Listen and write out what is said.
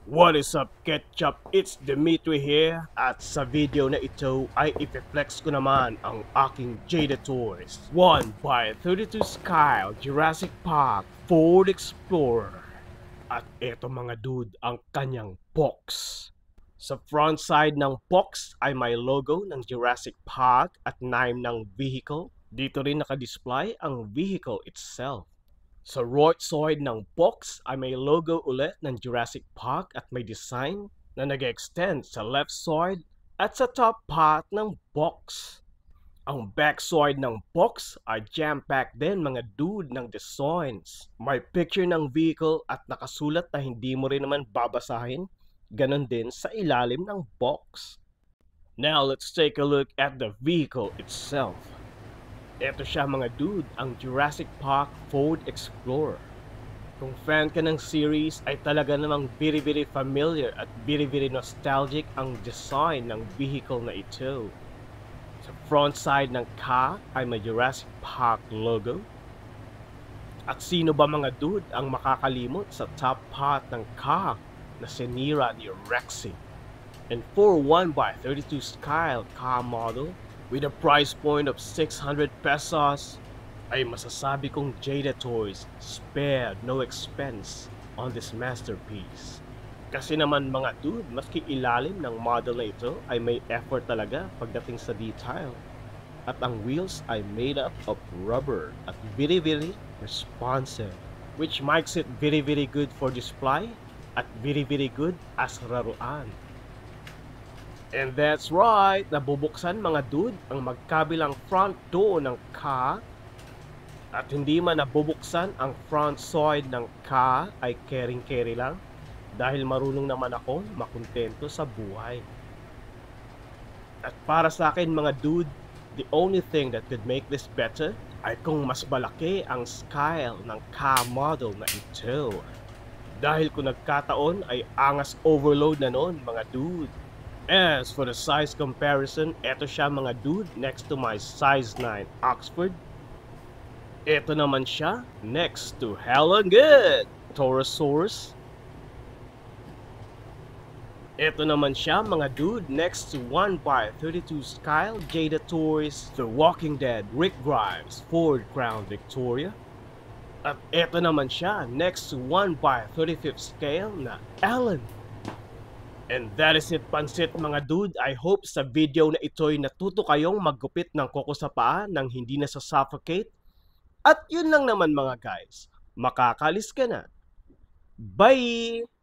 What is up, Ketchup? It's Dimitri here at sa video na ito ay ipiflex ko naman ang aking Jada Toys 1x32 Scale Jurassic Park Ford Explorer. At eto mga dude ang kanyang box. Sa front side ng box ay may logo ng Jurassic Park at name ng vehicle. Dito rin nakadisplay ang vehicle itself. Sa right side ng box ay may logo ulit ng Jurassic Park at may design na nag-extend sa left side at sa top part ng box. Ang back side ng box ay jam-packed din mga dude ng designs. May picture ng vehicle at nakasulat na hindi mo rin naman babasahin. Ganon din sa ilalim ng box. Now let's take a look at the vehicle itself. Ito siya mga dude, ang Jurassic Park Ford Explorer. Kung fan ka ng series ay talaga namang very familiar at very nostalgic ang design ng vehicle na ito. Sa front side ng car ay may Jurassic Park logo. At sino ba mga dude ang makakalimot sa top part ng car na sinira ni Rexy? And for 1x32 Scale car model, with a price point of 600 pesos, ay masasabi kong Jada Toys spared no expense on this masterpiece. Kasi naman mga dude, maski ilalim ng model na ito ay may effort talaga pagdating sa detail. At ang wheels ay made up of rubber at very responsive, which makes it very good for display at very good as laruan. And that's right, nabubuksan mga dude ang magkabilang front door ng car. At hindi man nabubuksan ang front side ng car ay caring-carry lang dahil marunong naman ako makontento sa buhay. At para sa akin mga dude, the only thing that could make this better ay kung mas malaki ang scale ng car model na ito. Dahil kung nagkataon ay angas overload na noon mga dude. As for the size comparison, eto siya mga dude next to my size 9 Oxford. Eto naman siya next to Hella Good Torosaurus. Eto naman siya mga dude next to 1x32 Scale Jada Toys The Walking Dead Rick Grimes Ford Crown Victoria. At eto naman siya next to 1x35 Scale na Allen. And that is it, pansit mga dude. I hope sa video na ito'y natuto kayong maggupit ng kuko sa paa nang hindi na suffocate. At yun lang naman mga guys, makakalis ka na. Bye!